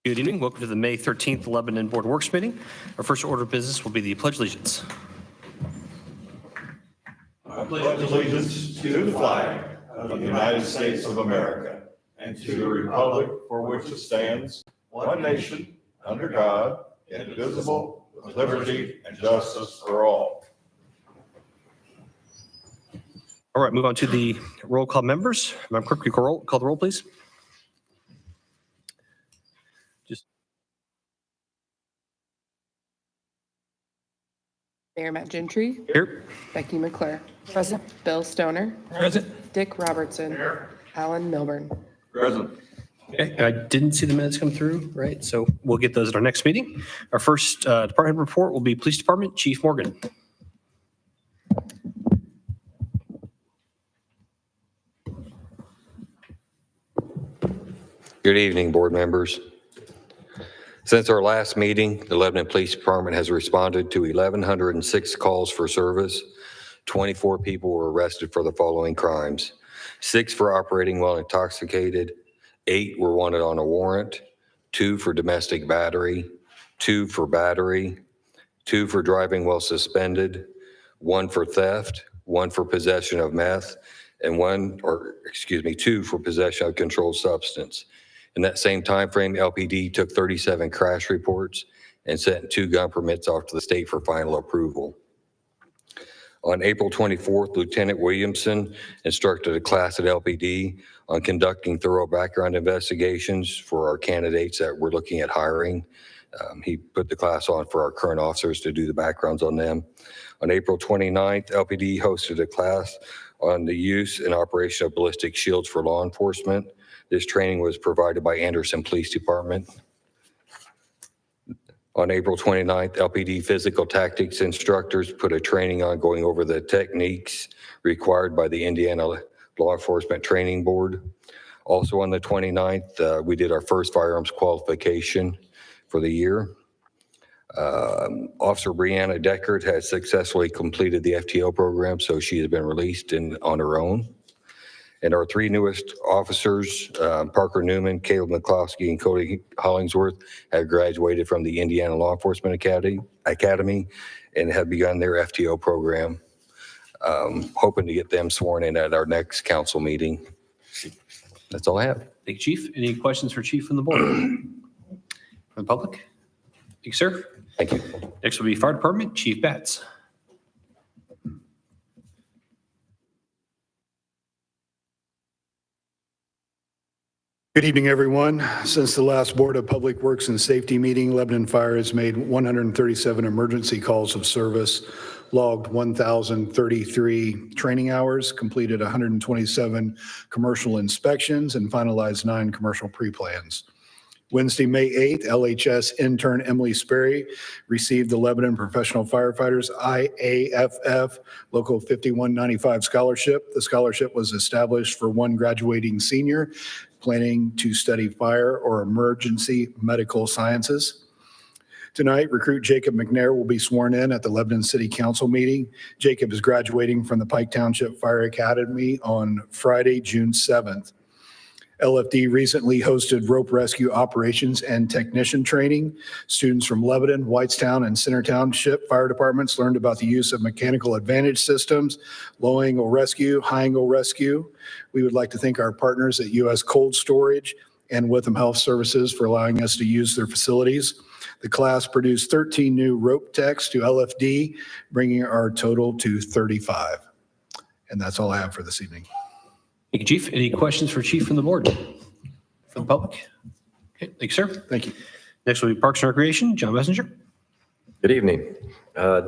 Good evening. Welcome to the May 13th Lebanon Board Works meeting. Our first order of business will be the Pledge of Allegiance. I pledge allegiance to the flag of the United States of America and to the republic for which it stands, one nation, under God, indivisible, with liberty and justice for all. All right, move on to the roll call members. Madam Clerk, you call the roll, please. Mayor Matt Gentry. Here. Becky McClure. Present. Bill Stoner. Present. Dick Robertson. Here. Alan Milburn. Present. Okay, I didn't see the minutes come through, right? So we'll get those at our next meeting. Our first department report will be Police Department, Chief Morgan. Good evening, board members. Since our last meeting, the Lebanon Police Department has responded to 1,106 calls for service. 24 people were arrested for the following crimes: 6 for operating while intoxicated, 8 were wanted on a warrant, 2 for domestic battery, 2 for battery, 2 for driving while suspended, 1 for theft, 1 for possession of meth, and 2 for possession of controlled substance. In that same time frame, LPD took 37 crash reports and sent 2 gun permits off to the state for final approval. On April 24th, Lieutenant Williamson instructed a class at LPD on conducting thorough background investigations for our candidates that we're looking at hiring. He put the class on for our current officers to do the backgrounds on them. On April 29th, LPD hosted a class on the use and operation of ballistic shields for law enforcement. This training was provided by Anderson Police Department. On April 29th, LPD physical tactics instructors put a training on going over the techniques required by the Indiana Law Enforcement Training Board. Also on the 29th, we did our first firearms qualification for the year. Officer Brianna Deckard has successfully completed the FTO program, so she has been released on her own. And our 3 newest officers, Parker Newman, Caleb McCloskey, and Cody Hollingsworth, have graduated from the Indiana Law Enforcement Academy and have begun their FTO program. Hoping to get them sworn in at our next council meeting. That's all I have. Thank you, Chief. Any questions for Chief from the board? From the public? Thank you, sir. Thank you. Next will be Fire Department, Chief Batts. Good evening, everyone. Since the last Board of Public Works and Safety meeting, Lebanon Fire has made 137 emergency calls of service, logged 1,033 training hours, completed 127 commercial inspections, and finalized 9 commercial pre-plans. Wednesday, May 8th, LHS intern Emily Sperry received the Lebanon Professional Firefighters IAFF Local 5195 Scholarship. The scholarship was established for one graduating senior planning to study fire or emergency medical sciences. Tonight, recruit Jacob McNair will be sworn in at the Lebanon City Council meeting. Jacob is graduating from the Pike Township Fire Academy on Friday, June 7th. LFD recently hosted rope rescue operations and technician training. Students from Lebanon, Whitestown, and Center Township fire departments learned about the use of mechanical advantage systems, low angle rescue, high angle rescue. We would like to thank our partners at U.S. Cold Storage and Witham Health Services for allowing us to use their facilities. The class produced 13 new rope techs to LFD, bringing our total to 35. And that's all I have for this evening. Thank you, Chief. Any questions for Chief from the board? From the public? Okay, thank you, sir. Thank you. Next will be Parks and Recreation, John Messenger. Good evening.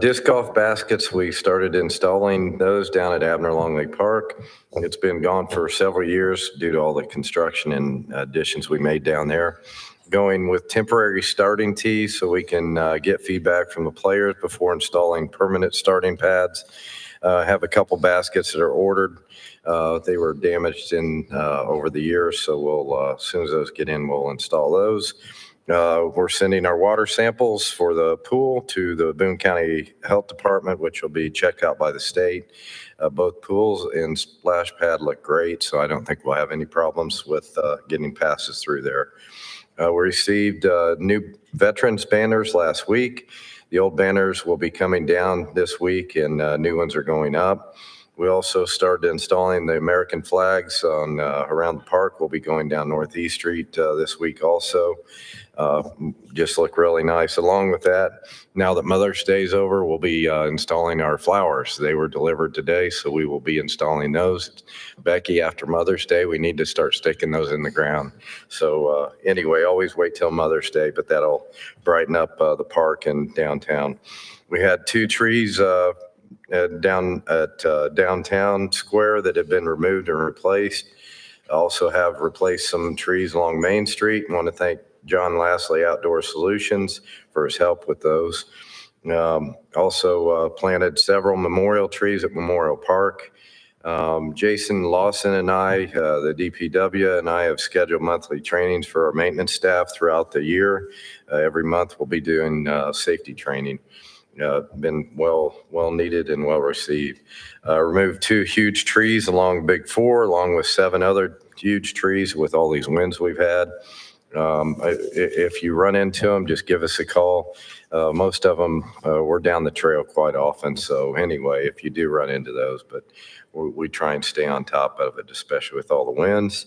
Disc golf baskets, we started installing those down at Abner Long Lake Park. It's been gone for several years due to all the construction and additions we made down there. Going with temporary starting tees so we can get feedback from the players before installing permanent starting pads. Have a couple baskets that are ordered. They were damaged over the years, so we'll as soon as those get in, we'll install those. We're sending our water samples for the pool to the Boone County Health Department, which will be checked out by the state. Both pools and splash pad look great, so I don't think we'll have any problems with getting passes through there. We received new veterans banners last week. The old banners will be coming down this week and new ones are going up. We also started installing the American flags on around the park. We'll be going down Northeast Street this week also. Just look really nice. Along with that, now that Mother's Day is over, we'll be installing our flowers. They were delivered today, so we will be installing those. Becky, after Mother's Day, we need to start sticking those in the ground. So anyway, always wait till Mother's Day, but that'll brighten up the park and downtown. We had 2 trees down at downtown square that have been removed and replaced. I also have replaced some trees along Main Street. I want to thank John Lastly Outdoor Solutions for his help with those. Also planted several memorial trees at Memorial Park. Jason Lawson and I, the DPW, and I have scheduled monthly trainings for our maintenance staff throughout the year. Every month we'll be doing safety training. Been well needed and well received. Removed 2 huge trees along Big 4, along with 7 other huge trees with all these winds we've had. If you run into them, just give us a call. Most of them, we're down the trail quite often. So anyway, if you do run into those, but we try and stay on top of it, especially with all the winds.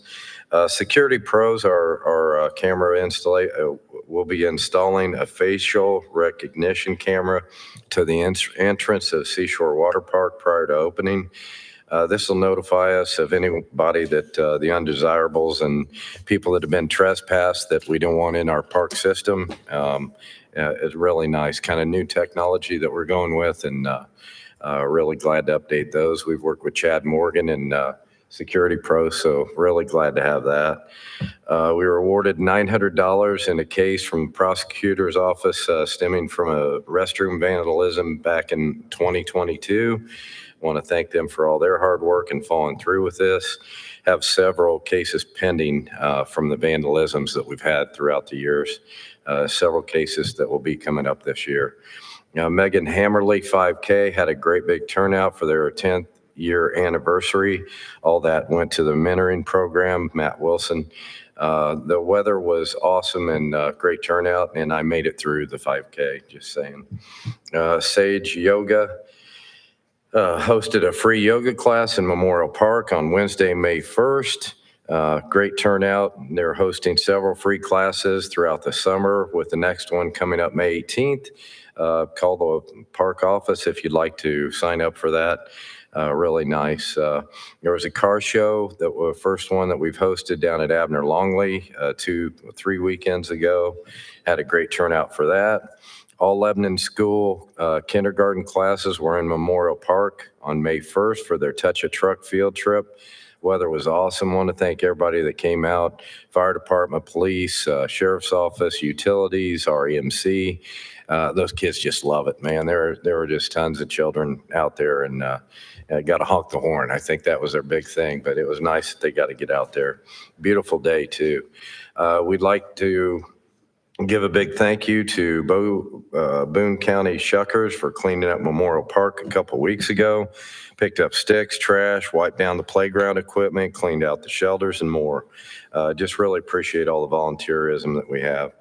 Security Pros, our camera installer, will be installing a facial recognition camera to the entrance of Seashore Water Park prior to opening. This will notify us of anybody that the undesirables and people that have been trespassed that we don't want in our park system. It's really nice, kind of new technology that we're going with, and really glad to update those. We've worked with Chad Morgan and Security Pro, so really glad to have that. We were awarded $900 in a case from the prosecutor's office stemming from a restroom vandalism back in 2022. Want to thank them for all their hard work and following through with this. Have several cases pending from the vandalisms that we've had throughout the years. Several cases that will be coming up this year. Megan Hammerly 5K had a great big turnout for their 10th year anniversary. All that went to the mentoring program, Matt Wilson. The weather was awesome and great turnout, and I made it through the 5K, just saying. Sage Yoga hosted a free yoga class in Memorial Park on Wednesday, May 1st. Great turnout. They're hosting several free classes throughout the summer, with the next one coming up May 18th. Call the park office if you'd like to sign up for that. Really nice. There was a car show that was the first one that we've hosted down at Abner Longley 3 weekends ago. Had a great turnout for that. All Lebanon School kindergarten classes were in Memorial Park on May 1st for their Touch a Truck field trip. Weather was awesome. Want to thank everybody that came out. Fire department, police, sheriff's office, utilities, REMC. Those kids just love it, man. There were just tons of children out there, and got to honk the horn. I think that was their big thing, but it was nice that they got to get out there. Beautiful day too. We'd like to give a big thank you to Boone County Shuckers for cleaning up Memorial Park a couple weeks ago. Picked up sticks, trash, wiped down the playground equipment, cleaned out the shelters, and more. Just really appreciate all the volunteerism that we have.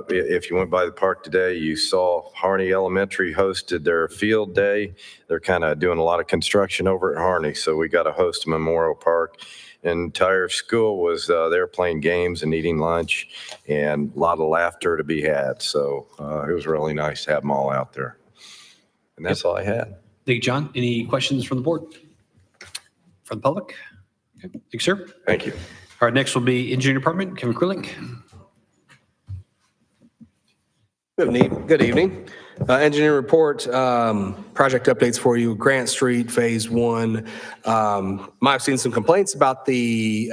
If you went by the park today, you saw Harney Elementary hosted their field day. They're kind of doing a lot of construction over at Harney, so we got to host a Memorial Park. Entire school was there playing games and eating lunch, and a lot of laughter to be had. So it was really nice to have them all out there. And that's all I had. Thank you, John. Any questions from the board? From the public? Okay. Thank you, sir. Thank you. All right, next will be Engineering Department, Kevin Krillick. Good evening. Engineering report, project updates for you. Grant Street, Phase 1. Might have seen some complaints about the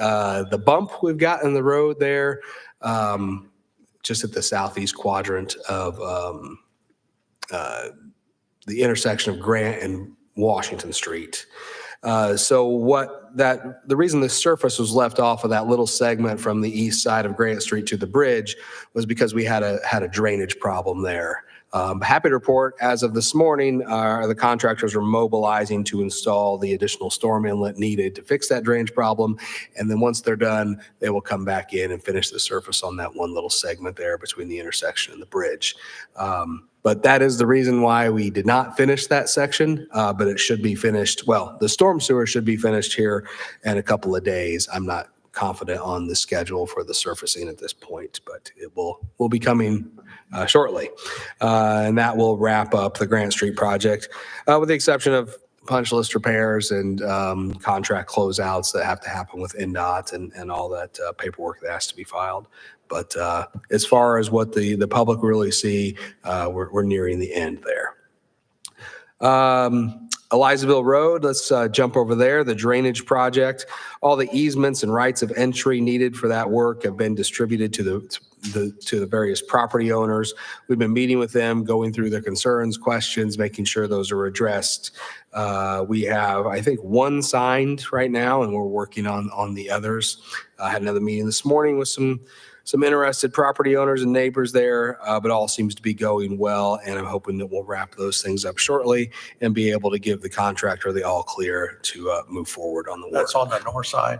bump we've got in the road there, just at the southeast quadrant of the intersection of Grant and Washington Street. The reason the surface was left off of that little segment from the east side of Grant Street to the bridge was because we had a drainage problem there. Happy to report, as of this morning, the contractors are mobilizing to install the additional storm inlet needed to fix that drainage problem. And then once they're done, they will come back in and finish the surface on that one little segment there between the intersection and the bridge. But that is the reason why we did not finish that section, but it should be finished. Well, the storm sewer should be finished here in a couple of days. I'm not confident on the schedule for the surfacing at this point, but it will be coming shortly. And that will wrap up the Grant Street project, with the exception of punch list repairs and contract closeouts that have to happen with NDOT and all that paperwork that has to be filed. But as far as what the public really see, we're nearing the end there. Elizaville Road, let's jump over there. The drainage project, all the easements and rights of entry needed for that work have been distributed to the various property owners. We've been meeting with them, going through their concerns, questions, making sure those are addressed. We have, I think, one signed right now, and we're working on the others. I had another meeting this morning with some interested property owners and neighbors there, but all seems to be going well. And I'm hoping that we'll wrap those things up shortly and be able to give the contractor the all clear to move forward on the work. That's on the north side.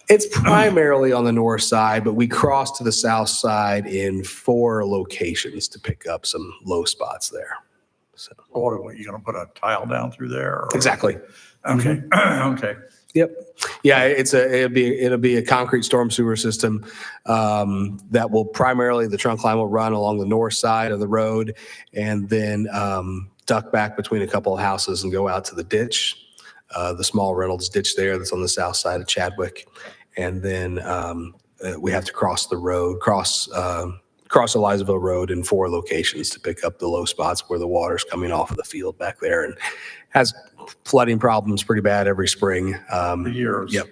It's primarily on the north side, but we cross to the south side in 4 locations to pick up some low spots there. So What are you going to put a tile down through there? Or? exactly. Okay. Okay. Yep. Yeah, it'll be a concrete storm sewer system that will primarily, the trunk line will run along the north side of the road and then duck back between a couple of houses and go out to the ditch, the small Reynolds ditch there that's on the south side of Chadwick. And then we have to cross the road, cross Elizaville Road in 4 locations to pick up the low spots where the water's coming off of the field back there and has flooding problems pretty bad every spring. For years. Yep.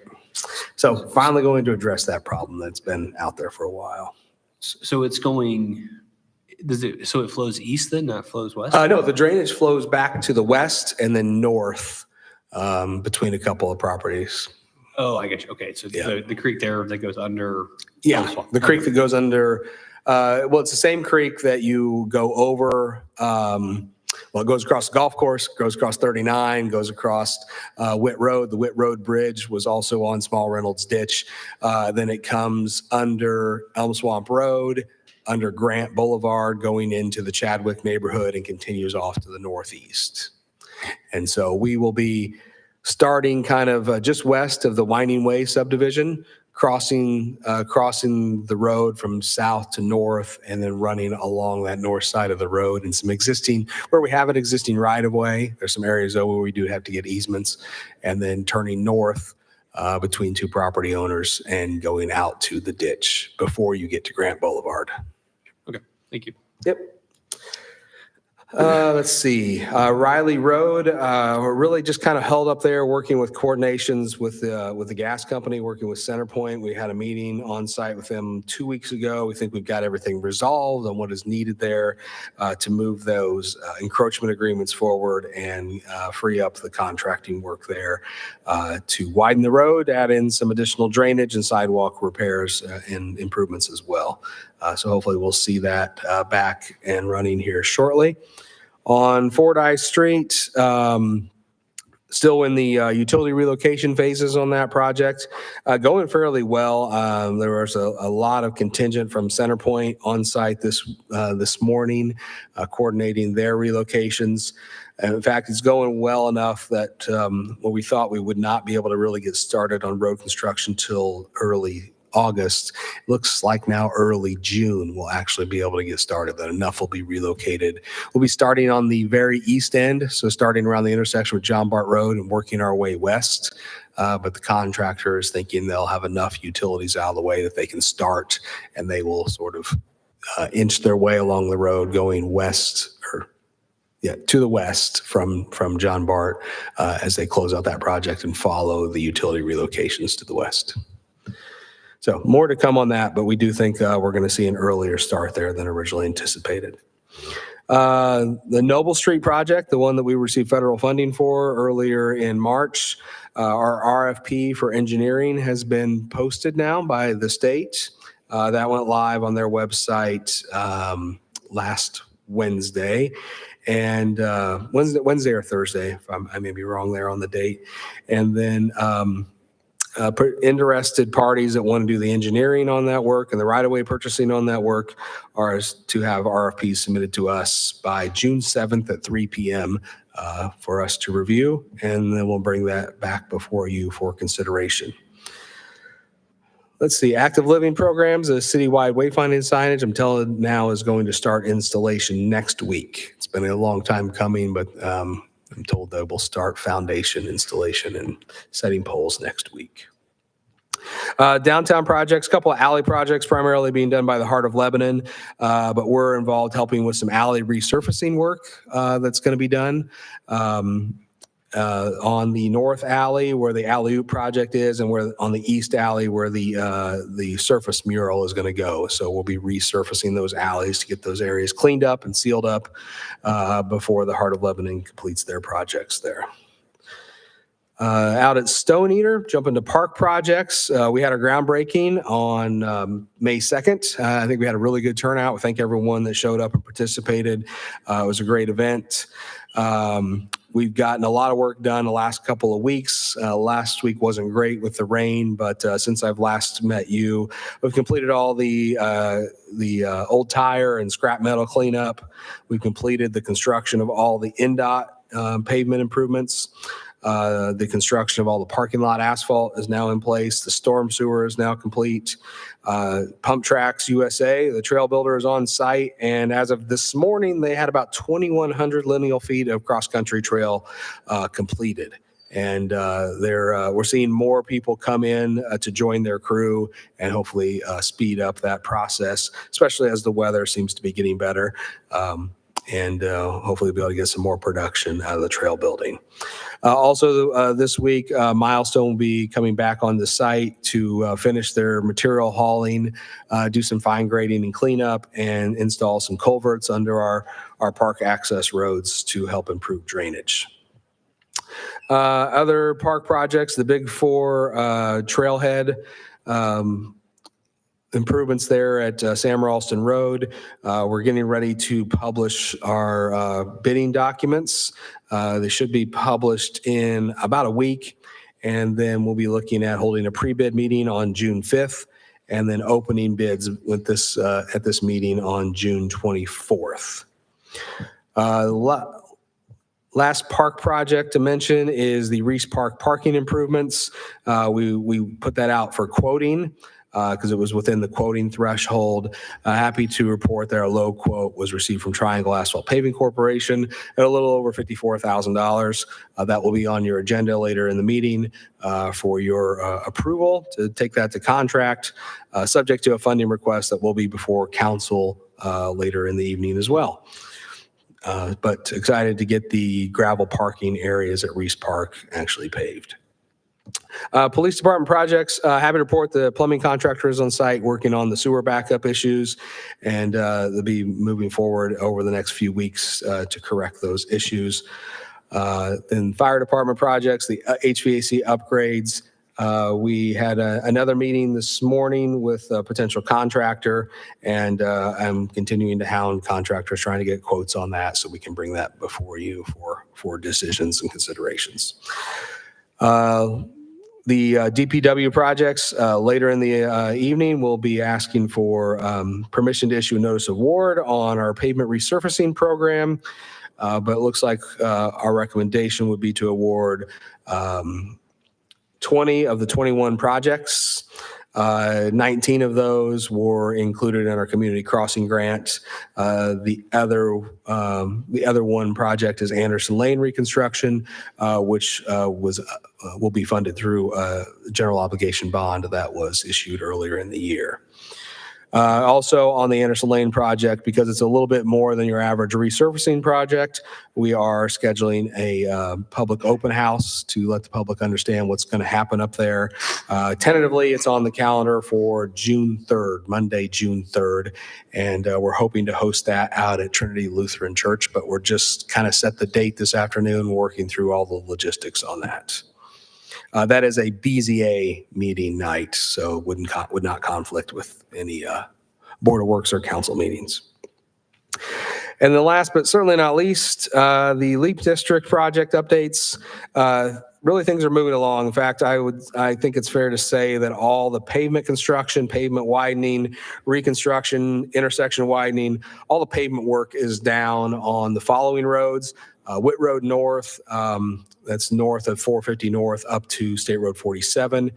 So finally going to address that problem that's been out there for a while. So it's going, so it flows east then, not flows west? No, the drainage flows back to the west and then north between a couple of properties. Oh, I get you. Okay, so Yeah. the creek there that goes under. Yeah, the creek that goes under, well, it's the same creek that you go over. Well, it goes across the golf course, goes across 39, goes across Witt Road. The Witt Road Bridge was also on Small Reynolds Ditch. Then it comes under Elm Swamp Road, under Grant Boulevard, going into the Chadwick neighborhood and continues off to the northeast. And so we will be starting kind of just west of the Winding Way subdivision, crossing the road from south to north and then running along that north side of the road and some existing, where we have an existing right of way. There's some areas though where we do have to get easements, and then turning north between 2 property owners and going out to the ditch before you get to Grant Boulevard. Okay, thank you. Yep. Let's see, Riley Road, we're really just kind of held up there working with coordinations with the gas company, working with CenterPoint. We had a meeting on site with them 2 weeks ago. We think we've got everything resolved on what is needed there to move those encroachment agreements forward and free up the contracting work there to widen the road, add in some additional drainage and sidewalk repairs and improvements as well. So hopefully we'll see that back and running here shortly. On Fordyce Street, still in the utility relocation phases on that project, going fairly well. There was a lot of contingent from CenterPoint on site this morning, coordinating their relocations. And in fact, it's going well enough that we thought we would not be able to really get started on road construction till early August. It looks like now early June we'll actually be able to get started, that enough will be relocated. We'll be starting on the very east end, so starting around the intersection with John Bart Road and working our way west. But the contractor is thinking they'll have enough utilities out of the way that they can start, and they will sort of inch their way along the road going west to the west from John Bart as they close out that project and follow the utility relocations to the west. So more to come on that, but we do think we're going to see an earlier start there than originally anticipated. The Noble Street project, the one that we received federal funding for earlier in March, our RFP for engineering has been posted now by the state. That went live on their website last Wednesday. And Wednesday or Thursday, if I may be wrong there on the date. And then interested parties that want to do the engineering on that work and the right-of-way purchasing on that work are to have RFPs submitted to us by June 7th at 3 p.m. For us to review, and then we'll bring that back before you for consideration. Let's see, active living programs, a citywide wayfinding signage, I'm telling now is going to start installation next week. It's been a long time coming, but I'm told that we'll start foundation installation and setting poles next week. Downtown projects, a couple of alley projects primarily being done by the Heart of Lebanon, but we're involved helping with some alley resurfacing work that's going to be done. On the north alley where the alley-oop project is, and where on the east alley where the surface mural is going to go. So we'll be resurfacing those alleys to get those areas cleaned up and sealed up before the Heart of Lebanon completes their projects there. Out at Stone Eater, jumping to park projects, we had our groundbreaking on May 2nd. I think we had a really good turnout. We thank everyone that showed up and participated. It was a great event. We've gotten a lot of work done the last couple of weeks. Last week wasn't great with the rain, but since I've last met you, we've completed all the old tire and scrap metal cleanup. We've completed the construction of all the NDOT pavement improvements. The construction of all the parking lot asphalt is now in place. The storm sewer is now complete. Pump Tracks USA, the trail builder, is on site. And as of this morning, they had about 2,100 lineal feet of cross-country trail completed. And we're seeing more people come in to join their crew and hopefully speed up that process, especially as the weather seems to be getting better. And hopefully be able to get some more production out of the trail building. Also, this week, Milestone will be coming back on the site to finish their material hauling, do some fine grading and cleanup, and install some culverts under our park access roads to help improve drainage. Other park projects, the Big Four trailhead, improvements there at Sam Ralston Road. We're getting ready to publish our bidding documents. They should be published in about a week, and then we'll be looking at holding a pre-bid meeting on June 5th, and then opening bids with this at this meeting on June 24th. Last park project to mention is the Reese Park parking improvements. We put that out for quoting because it was within the quoting threshold. Happy to report that our low quote was received from Triangle Asphalt Paving Corporation at a little over $54,000. That will be on your agenda later in the meeting for your approval to take that to contract, subject to a funding request that will be before council later in the evening as well. But excited to get the gravel parking areas at Reese Park actually paved. Police department projects, happy to report the plumbing contractor is on site working on the sewer backup issues, and they'll be moving forward over the next few weeks to correct those issues. Then fire department projects, the HVAC upgrades. We had another meeting this morning with a potential contractor, and I'm continuing to hound contractors trying to get quotes on that so we can bring that before you for decisions and considerations. The DPW projects, later in the evening, we'll be asking for permission to issue a notice of award on our pavement resurfacing program. But it looks like our recommendation would be to award 20 of the 21 projects. 19 of those were included in our community crossing grant. The other one project is Anderson Lane reconstruction, which will be funded through a general obligation bond that was issued earlier in the year. Also on the Anderson Lane project, because it's a little bit more than your average resurfacing project, we are scheduling a public open house to let the public understand what's going to happen up there. Tentatively, it's on the calendar for June 3rd, Monday, June 3rd, and we're hoping to host that out at Trinity Lutheran Church, but we're just kind of set the date this afternoon, working through all the logistics on that. That is a BZA meeting night, so would not conflict with any Board of Works or council meetings. And then last but certainly not least, the LEAP District project updates. Really, things are moving along. In fact, I think it's fair to say that all the pavement construction, pavement widening, reconstruction, intersection widening, all the pavement work is down on the following roads. Witt Road North, that's north of 450 North up to State Road 47.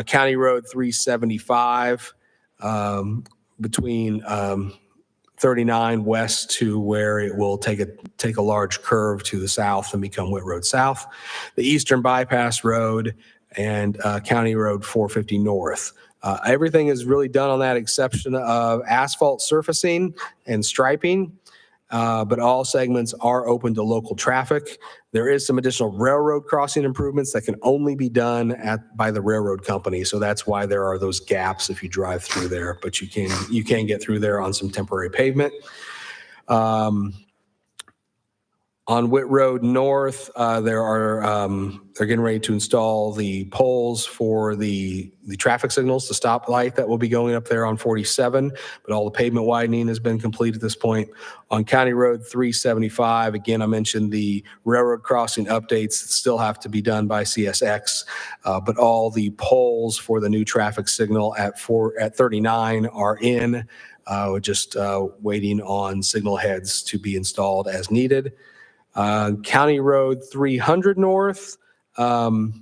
County Road 375 between 39 west to where it will take a large curve to the south and become Witt Road South. The Eastern Bypass Road and County Road 450 North. Everything is really done on that exception of asphalt surfacing and striping. But all segments are open to local traffic. There is some additional railroad crossing improvements that can only be done by the railroad company. So that's why there are those gaps if you drive through there, but you can get through there on some temporary pavement. On Witt Road North, they're getting ready to install the poles for the traffic signals, the stoplight that will be going up there on 47, but all the pavement widening has been complete at this point. On County Road 375, again, I mentioned the railroad crossing updates still have to be done by CSX, but all the poles for the new traffic signal at 39 are in. We're just waiting on signal heads to be installed as needed. County Road 300 North, the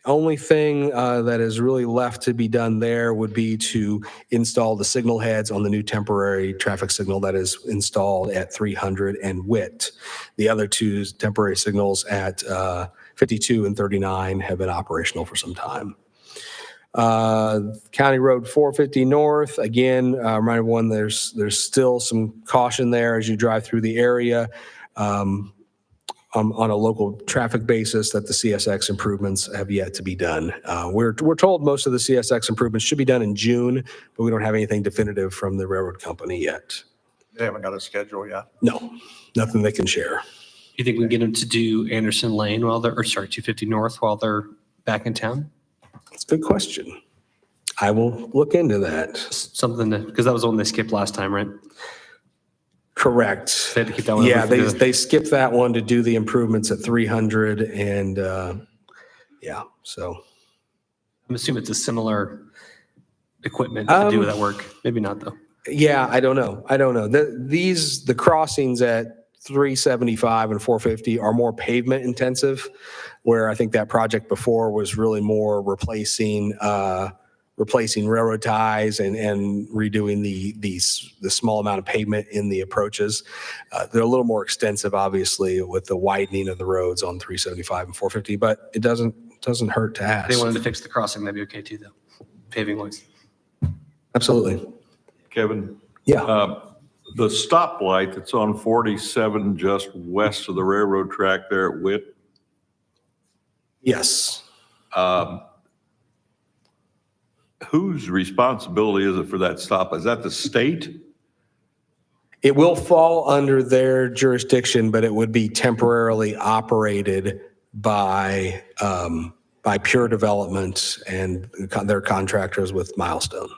only thing that is really left to be done there would be to install the signal heads on the new temporary traffic signal that is installed at 300 and Witt. The other two temporary signals at 52 and 39 have been operational for some time. County Road 450 North, again, remind everyone there's still some caution there as you drive through the area. On a local traffic basis that the CSX improvements have yet to be done. We're told most of the CSX improvements should be done in June, but we don't have anything definitive from the railroad company yet. They haven't got a schedule yet. No, nothing they can share. You think we can get them to do Anderson Lane 250 North while they're back in town? It's a good question. I will look into that. Something because that was the one they skipped last time, right? Correct. They had to keep that one. Yeah, they skipped that one to do the improvements at 300 and so. I'm assuming it's a similar equipment to do that work. Maybe not though. Yeah, I don't know. The crossings at 375 and 450 are more pavement intensive, where I think that project before was really more replacing railroad ties and redoing the small amount of pavement in the approaches. They're a little more extensive, obviously, with the widening of the roads on 375 and 450, but it doesn't hurt to ask. If they wanted to fix the crossing, that'd be okay too, though. Paving wise. Absolutely. Kevin? Yeah. The stoplight that's on 47 just west of the railroad track there at Witt, Yes. whose responsibility is it for that stop? Is that the state? It will fall under their jurisdiction, but it would be temporarily operated by Pure Development and their contractors with Milestone.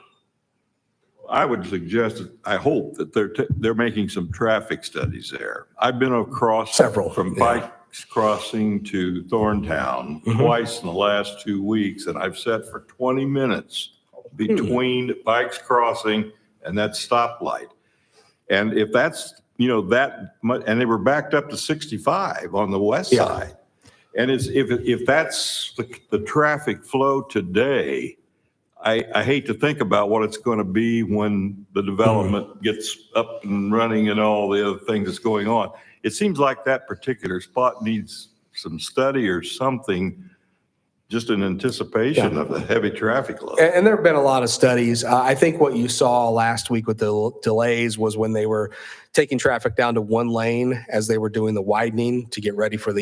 I would suggest, I hope that they're making some traffic studies there. I've been across Several, from yeah. Bikes Crossing to Thorntown twice in the last 2 weeks, and I've sat for 20 minutes between Bikes Crossing and that stoplight. And if that's, that much, and they were backed up to 65 on the west Yeah. side. And if that's the traffic flow today, I hate to think about what it's going to be when the development gets up and running and all the other things that's going on. It seems like that particular spot needs some study or something, just in anticipation of the heavy traffic load. And there have been a lot of studies. I think what you saw last week with the delays was when they were taking traffic down to one lane as they were doing the widening to get ready for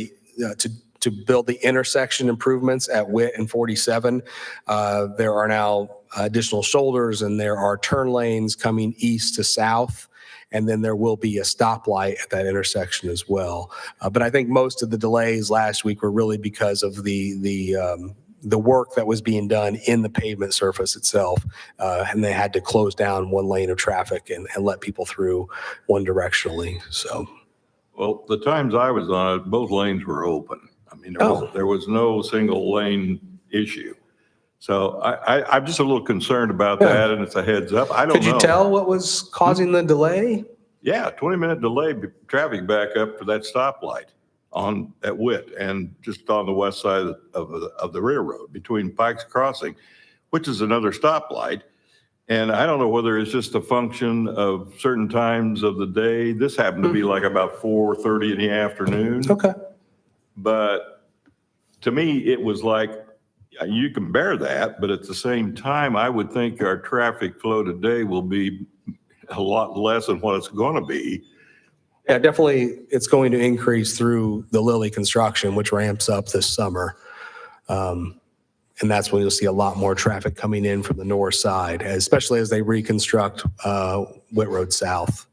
to build the intersection improvements at Witt and 47. There are now additional shoulders and there are turn lanes coming east to south. And then there will be a stoplight at that intersection as well. But I think most of the delays last week were really because of the the work that was being done in the pavement surface itself. And they had to close down one lane of traffic and let people through one directionally. So, Well, the times I was on it, both lanes were open. I mean, there was no single lane issue. So I'm just a little concerned about that, and it's a heads up. I don't know. could you tell what was causing the delay? Yeah, 20-minute delay, traffic backup for that stoplight at Witt and just on the west side of the railroad between Pikes Crossing, which is another stoplight. And I don't know whether it's just a function of certain times of the day. This happened to be like about 4:30 in the afternoon. Okay. But to me, it was like, you can bear that, but at the same time, I would think our traffic flow today will be a lot less than what it's going to be. Yeah, definitely it's going to increase through the Lilly construction, which ramps up this summer. And that's when you'll see a lot more traffic coming in from the north side, especially as they reconstruct Witt Road South,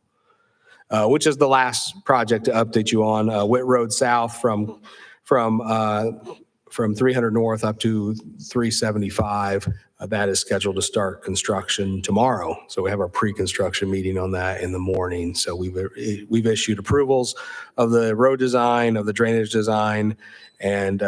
which is the last project to update you on. Witt Road South from 300 North up to 375. That is scheduled to start construction tomorrow. So we have our pre-construction meeting on that in the morning. So we've issued approvals of the road design, of the drainage design, and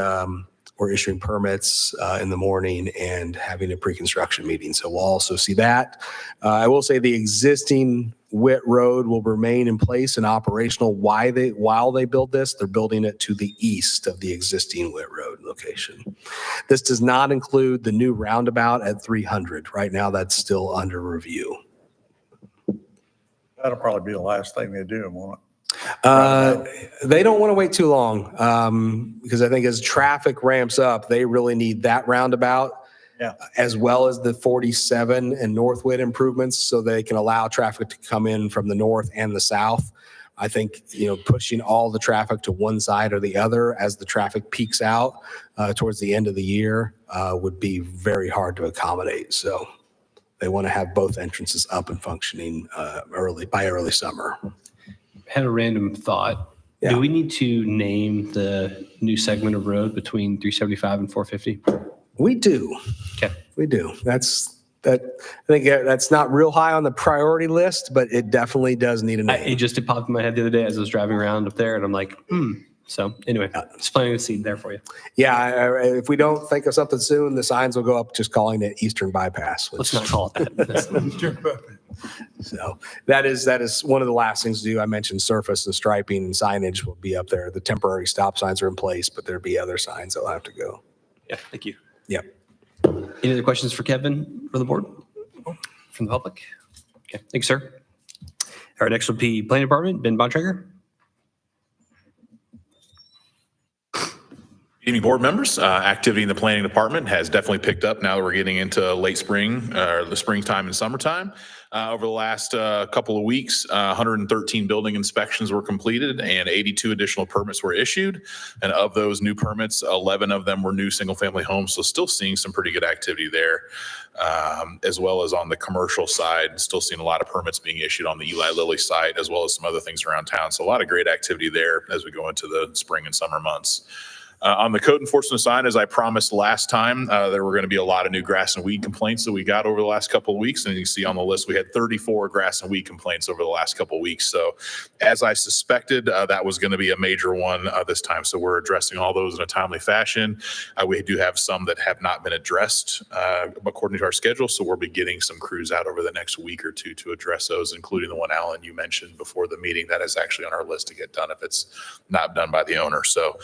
we're issuing permits in the morning and having a pre-construction meeting. So we'll also see that. I will say the existing Witt Road will remain in place and operational while they build this. They're building it to the east of the existing Witt Road location. This does not include the new roundabout at 300. Right now, that's still under review. That'll probably be the last thing they do, won't it? They don't want to wait too long because I think as traffic ramps up, they really need that roundabout. Yeah. As well as the 47 and Northwood improvements so they can allow traffic to come in from the north and the south. I think, pushing all the traffic to one side or the other as the traffic peaks out towards the end of the year would be very hard to accommodate. So they want to have both entrances up and functioning by early summer. Had a random thought. Yeah. Do we need to name the new segment of road between 375 and 450? We do. Okay. We do. I think that's not real high on the priority list, but it definitely does need a name. It popped in my head the other day as I was driving around up there, and I'm like, So anyway, just planting a seed there for you. Yeah, if we don't think of something soon, the signs will go up just calling it Eastern Bypass. Let's not call it that. So that is one of the last things to do. I mentioned surface and striping and signage will be up there. The temporary stop signs are in place, but there'll be other signs that'll have to go. Yeah, thank you. Yep. Any other questions for Kevin from the board? From the public? Okay, thanks, sir. All right, next will be Planning Department, Ben Bontrager. Evening, board members. Activity in the planning department has definitely picked up now that we're getting into late spring, or the springtime and summertime. Over the last couple of weeks, 113 building inspections were completed and 82 additional permits were issued. And of those new permits, 11 of them were new single-family homes. So still seeing some pretty good activity there, as well as on the commercial side. Still seeing a lot of permits being issued on the Eli Lilly site, as well as some other things around town. So a lot of great activity there as we go into the spring and summer months. On the code enforcement side, as I promised last time, there were going to be a lot of new grass and weed complaints that we got over the last couple of weeks. And you can see on the list, we had 34 grass and weed complaints over the last couple of weeks. So as I suspected, that was going to be a major one this time. So we're addressing all those in a timely fashion. We do have some that have not been addressed according to our schedule. So we'll be getting some crews out over the next week or two to address those, including the one, Alan, you mentioned before the meeting. That is actually on our list to get done if it's not done by the owner. So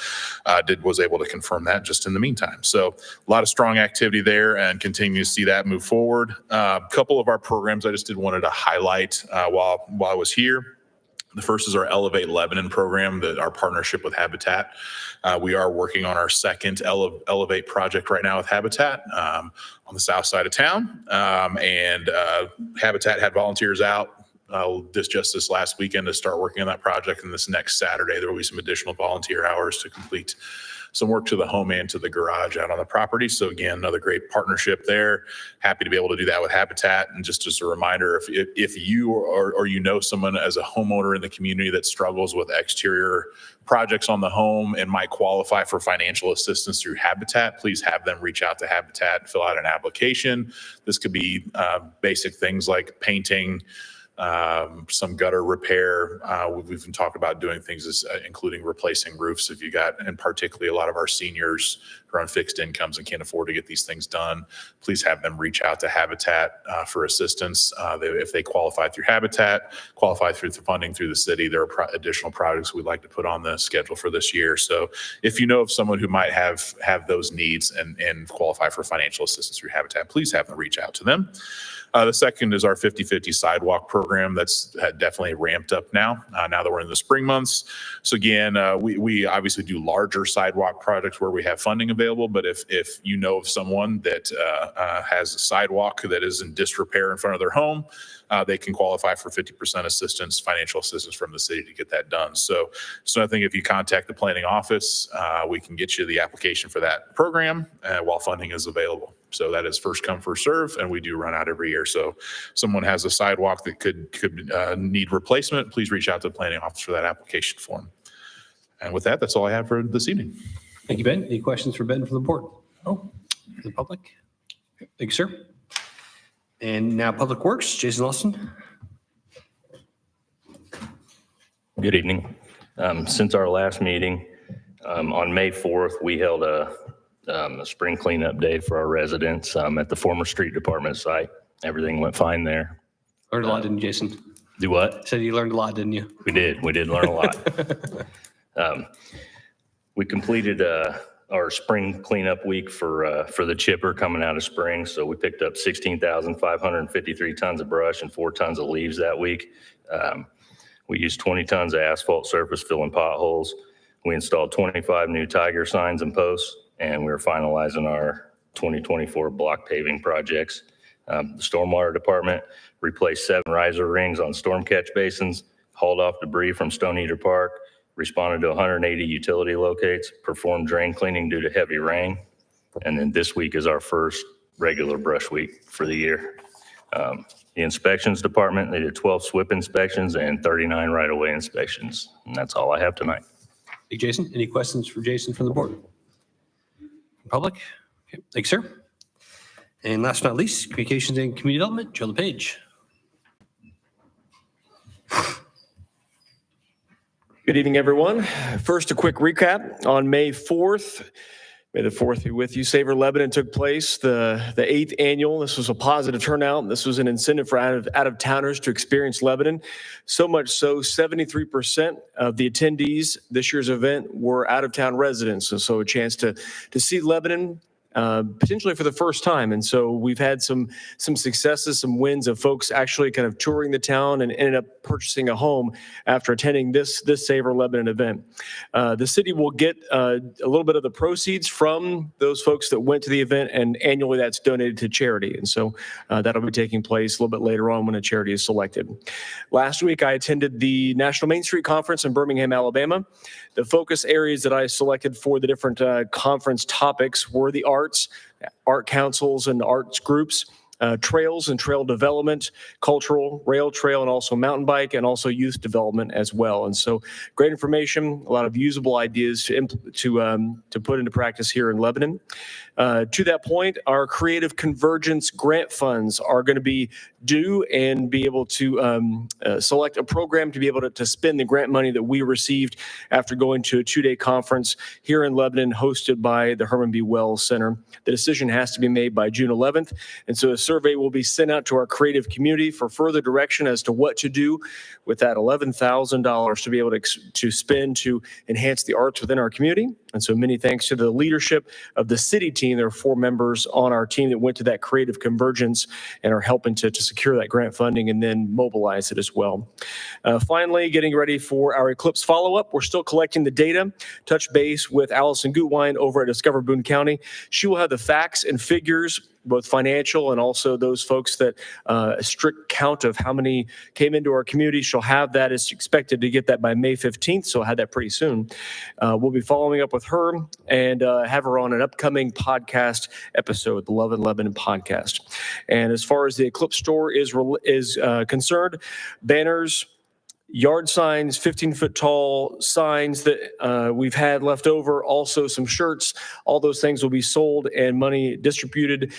was able to confirm that just in the meantime. So a lot of strong activity there and continue to see that move forward. A couple of our programs I just wanted to highlight while I was here. The first is our Elevate Lebanon program, our partnership with Habitat. We are working on our second Elevate project right now with Habitat on the south side of town. And Habitat had volunteers out just this last weekend to start working on that project. And this next Saturday, there will be some additional volunteer hours to complete some work to the home and to the garage out on the property. So again, another great partnership there. Happy to be able to do that with Habitat. And just as a reminder, if you or you know someone as a homeowner in the community that struggles with exterior projects on the home and might qualify for financial assistance through Habitat, please have them reach out to Habitat and fill out an application. This could be basic things like painting, some gutter repair. We've been talking about doing things including replacing roofs if you got, and particularly a lot of our seniors who are on fixed incomes and can't afford to get these things done. Please have them reach out to Habitat for assistance. If they qualify through Habitat, qualify through the funding through the city, there are additional projects we'd like to put on the schedule for this year. So if you know of someone who might have those needs and qualify for financial assistance through Habitat, please have them reach out to them. The second is our 50/50 sidewalk program that's definitely ramped up now that we're in the spring months. So again, we obviously do larger sidewalk projects where we have funding available, but if you know of someone that has a sidewalk that is in disrepair in front of their home, they can qualify for 50% assistance, financial assistance from the city to get that done. So I think if you contact the planning office, we can get you the application for that program while funding is available. So that is first come, first serve, and we do run out every year. So someone has a sidewalk that could need replacement, please reach out to the planning office for that application form. And with that, that's all I have for this evening. Thank you, Ben. Any questions for Ben from the board? Oh, the public? Thank you, sir. And now Public Works, Jason Lawson. Good evening. Since our last meeting, on May 4th, we held a spring cleanup day for our residents at the former street department site. Everything went fine there. Learned a lot, didn't you, Jason? Do what? Said you learned a lot, didn't you? We did. We did learn a lot. We completed our spring cleanup week for the chipper coming out of spring. So we picked up 16,553 tons of brush and 4 tons of leaves that week. We used 20 tons of asphalt surface filling potholes. We installed 25 new tiger signs and posts, and we're finalizing our 2024 block paving projects. The stormwater department replaced 7 riser rings on storm catch basins, hauled off debris from Stone Eater Park, responded to 180 utility locates, performed drain cleaning due to heavy rain. And then this week is our first regular brush week for the year. The inspections department, they did 12 SWIP inspections and 39 right-of-way inspections. And that's all I have tonight. Hey, Jason, any questions for Jason from the board? Public? Okay, thanks, sir. And last but not least, Communications and Community Development, Joe LePage. Good evening, everyone. First, a quick recap. On May 4th, May the 4th be with you, Savor Lebanon took place, the 8th annual. This was a positive turnout. This was an incentive for out-of-towners to experience Lebanon. So much so, 73% of the attendees this year's event were out-of-town residents. And so a chance to see Lebanon potentially for the first time. And so we've had some successes, some wins of folks actually kind of touring the town and ended up purchasing a home after attending this Savor Lebanon event. The city will get a little bit of the proceeds from those folks that went to the event, and annually that's donated to charity. And so that'll be taking place a little bit later on when a charity is selected. Last week, I attended the National Main Street Conference in Birmingham, Alabama. The focus areas that I selected for the different conference topics were the arts, art councils and arts groups, trails and trail development, cultural, rail trail, and also mountain bike, and also youth development as well. And so great information, a lot of usable ideas to put into practice here in Lebanon. To that point, our Creative Convergence grant funds are going to be due and be able to select a program to be able to spend the grant money that we received after going to a 2-day conference here in Lebanon hosted by the Herman B. Wells Center. The decision has to be made by June 11th. And so a survey will be sent out to our creative community for further direction as to what to do with that $11,000 to be able to spend to enhance the arts within our community. And so many thanks to the leadership of the city team. There are 4 members on our team that went to that Creative Convergence and are helping to secure that grant funding and then mobilize it as well. Finally, getting ready for our Eclipse follow-up. We're still collecting the data. Touch base with Allison Gutwein over at Discover Boone County. She will have the facts and figures both financial and also those folks that a strict count of how many came into our community. She'll have that. Is expected to get that by May 15th, so I'll have that pretty soon. We'll be following up with her and have her on an upcoming podcast episode, the Love in Lebanon podcast. And as far as the Eclipse store is concerned, banners, yard signs, 15-foot tall signs that we've had left over, also some shirts, all those things will be sold and money distributed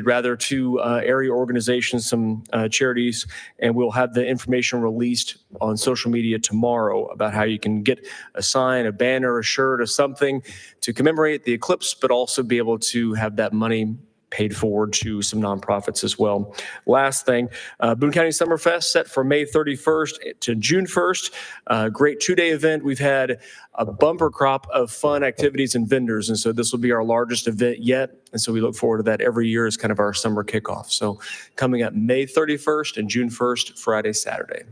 rather to area organizations, some charities, and we'll have the information released on social media tomorrow about how you can get a sign, a banner, a shirt, or something to commemorate the eclipse, but also be able to have that money paid forward to some nonprofits as well. Last thing, Boone County Summerfest set for May 31st to June 1st. Great 2-day event. We've had a bumper crop of fun activities and vendors, and so this will be our largest event yet. And so we look forward to that every year as kind of our summer kickoff. So coming up May 31st and June 1st, Friday, Saturday.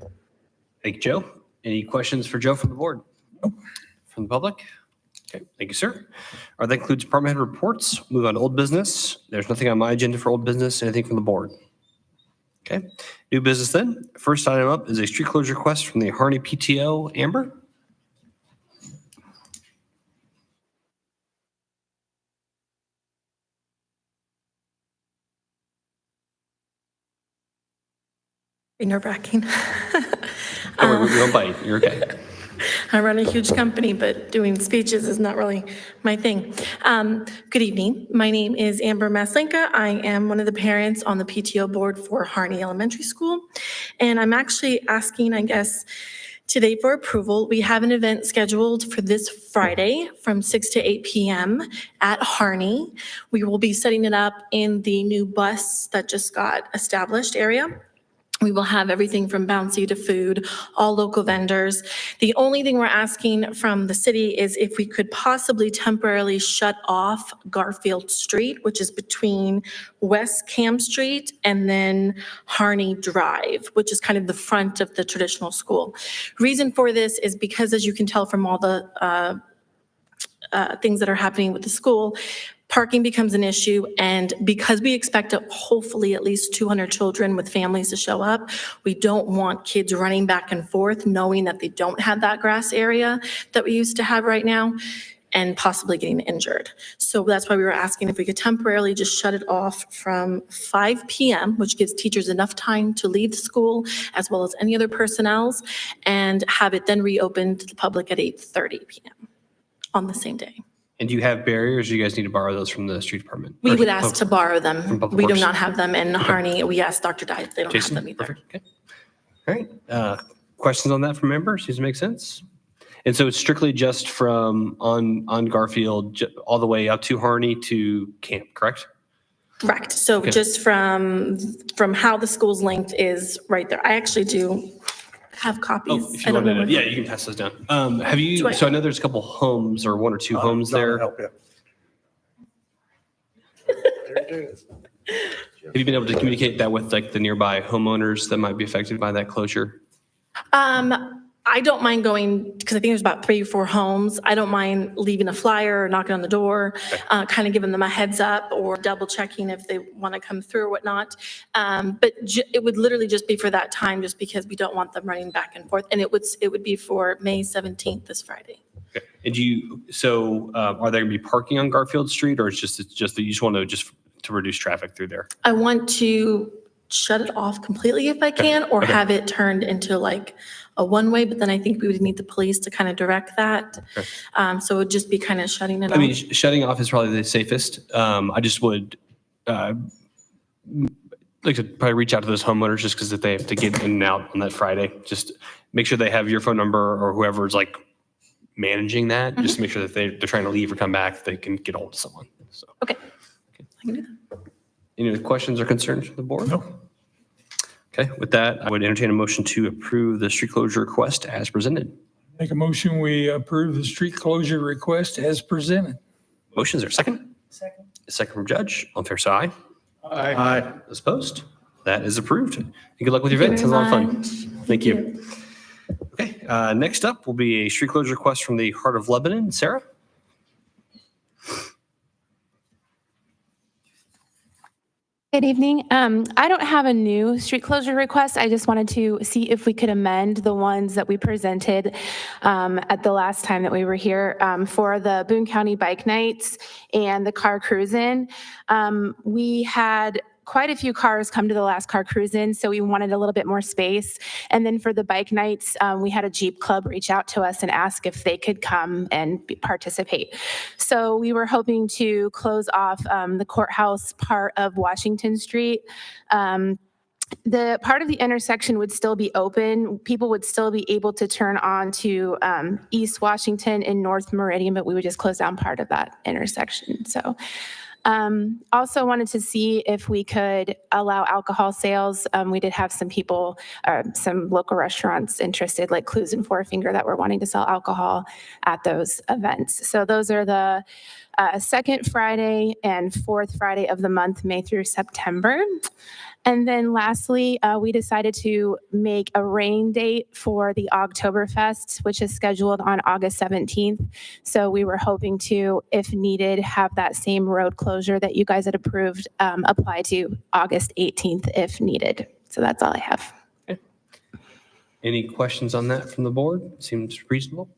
Thank you, Joe. Any questions for Joe from the board? From the public? Okay, thank you, sir. All right, that concludes department head reports. Move on to old business. There's nothing on my agenda for old business. Anything from the board? Okay, new business then. First item up is a street closure request from the Harney PTO. Amber? Nerve-wracking. Don't worry, we don't bite. You're okay. I run a huge company, but doing speeches is not really my thing. Good evening. My name is Amber Maslenka. I am one of the parents on the PTO board for Harney Elementary School. And I'm actually asking, I guess, today for approval. We have an event scheduled for this Friday from 6 to 8 p.m. at Harney. We will be setting it up in the new bus that just got established area. We will have everything from bouncy to food, all local vendors. The only thing we're asking from the city is if we could possibly temporarily shut off Garfield Street, which is between West Cam Street and then Harney Drive, which is kind of the front of the traditional school. Reason for this is because, as you can tell from all the things that are happening with the school, parking becomes an issue, and because we expect hopefully at least 200 children with families to show up, we don't want kids running back and forth knowing that they don't have that grass area that we used to have right now and possibly getting injured. So that's why we were asking if we could temporarily just shut it off from 5 p.m., which gives teachers enough time to leave the school as well as any other personnel, and have it then reopened to the public at 8:30 p.m. on the same day. And do you have barriers, or you guys need to borrow those from the street department? We Or would ask to borrow from them. Public We do Works? not have them in Harney. We asked Dr. Dye, they don't have Jason? them either. Perfect. Okay. All right. Questions on that from members? Seems to make sense. And so it's strictly just from on Garfield all the way up to Harney to camp, correct? Correct. So Okay. just from how the school's linked is right there. I actually do have copies. Oh, if I you don't know wanted to, if- yeah, you can pass those down. Have Do you, I- so I know there's a couple homes or one or two homes there. Help you. Have you been able to communicate that with like the nearby homeowners that might be affected by that closure? I don't mind going, because I think there's about 3 or 4 homes. I don't mind leaving a flyer or knocking on the door, kind of giving them a heads up or double checking if they want to come through or whatnot. But it would literally just be for that time, just because we don't want them running back and forth. And it would be for May 17th, this Friday. Okay. And are there going to be parking on Garfield Street, or it's just that you just want to reduce traffic through there? I want to shut it off completely if I can, or Okay. have it turned into like a one-way, but then I think we would need the police to kind of direct that. Okay. So it would just be kind of shutting it I mean, off. shutting off is probably the safest. I just would like to probably reach out to those homeowners, just because if they have to get in and out on that Friday, just make sure they have your phone number or whoever's like managing that, just to make sure that they're trying to leave or come back, they can get hold of someone. So, Okay. I can do that. any other questions or concerns from the board? No. Okay, with that, I would entertain a motion to approve the street closure request as presented. Make a motion, we approve the street closure request as presented. Motion, is there a second? Second. A second from Judge. All in favor, say aye. Aye. Those opposed? That is approved. And good luck with your Thank event. you Sounds a lot of very fun. much. Thank you. Okay, next up will be a street closure request from the Heart of Lebanon. Sarah? Good evening. I don't have a new street closure request. I just wanted to see if we could amend the ones that we presented at the last time that we were here for the Boone County Bike Nights and the car cruise-in. We had quite a few cars come to the last car cruise-in, so we wanted a little bit more space. And then for the bike nights, we had a Jeep Club reach out to us and ask if they could come and participate. So we were hoping to close off the courthouse part of Washington Street. The part of the intersection would still be open. People would still be able to turn on to East Washington and North Meridian, but we would just close down part of that intersection. So also wanted to see if we could allow alcohol sales. We did have some people, some local restaurants interested, like Clues and Four Finger, that were wanting to sell alcohol at those events. So those are the second Friday and fourth Friday of the month, May through September. And then lastly, we decided to make a rain date for the Oktoberfest, which is scheduled on August 17th. So we were hoping to, if needed, have that same road closure that you guys had approved apply to August 18th if needed. So that's all I have. Okay. Any questions on that from the board? Seems reasonable.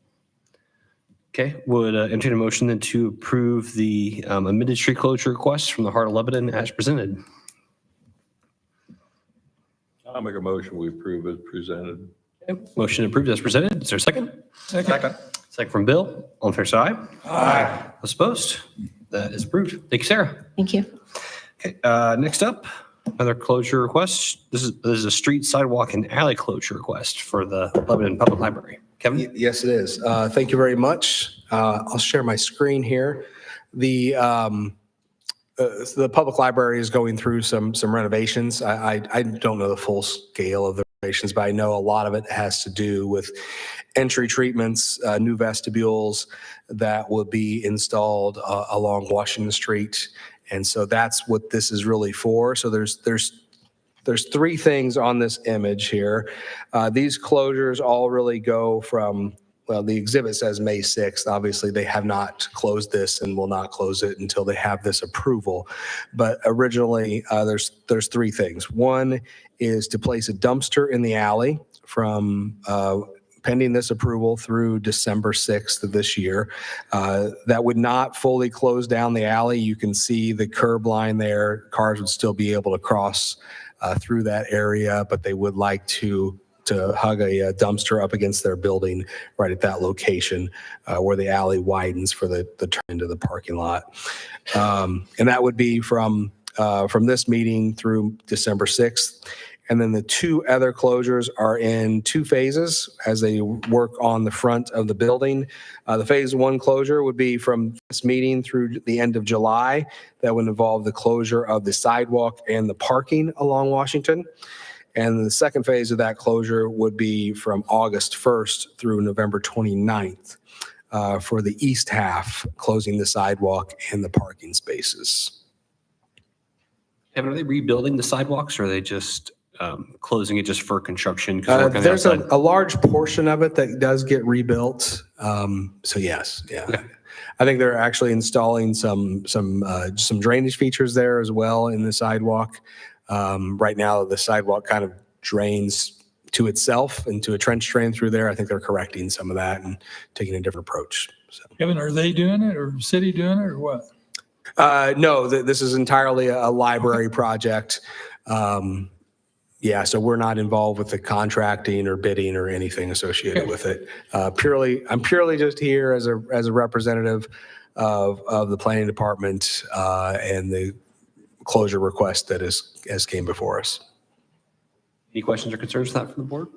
Okay, would entertain a motion then to approve the amended street closure request from the Heart of Lebanon as presented. I'll make a motion, we approve as presented. Okay, motion approved as presented. Is there a second? Second. Second from Bill. All in favor, say aye. Aye. Those opposed? That is approved. Thank you, Sarah. Thank you. Okay, next up, another closure request. This is a street, sidewalk, and alley closure request for the Lebanon Public Library. Kevin? Yes, it is. Thank you very much. I'll share my screen here. The public library is going through some renovations. I don't know the full scale of the renovations, but I know a lot of it has to do with entry treatments, new vestibules that will be installed along Washington Street. And so that's what this is really for. So there's three things on this image here. These closures all really go from, well, the exhibit says May 6th. Obviously, they have not closed this and will not close it until they have this approval. But originally, there's three things. One is to place a dumpster in the alley from pending this approval through December 6th of this year. That would not fully close down the alley. You can see the curb line there. Cars would still be able to cross through that area, but they would like to hug a dumpster up against their building right at that location where the alley widens for the turn into the parking lot. And that would be from this meeting through December 6th. And then the two other closures are in two phases as they work on the front of the building. The phase one closure would be from this meeting through the end of July. That would involve the closure of the sidewalk and the parking along Washington. And the second phase of that closure would be from August 1st through November 29th for the east half, closing the sidewalk and the parking spaces. Evan, are they rebuilding the sidewalks or are they just closing it just for construction? 'Cause work on the There's outside? a large portion of it that does get rebuilt. So yes, yeah. Okay. I think they're actually installing some drainage features there as well in the sidewalk. Right now, the sidewalk kind of drains to itself into a trench drain through there. I think they're correcting some of that and taking a different approach. So. Kevin, are they doing it or city doing it or what? No, this is entirely a library project. Yeah, so we're not involved with the contracting or bidding or anything associated with it. I'm purely just here as a representative of the planning department and the closure request that has came before us. Any questions or concerns for that from the board?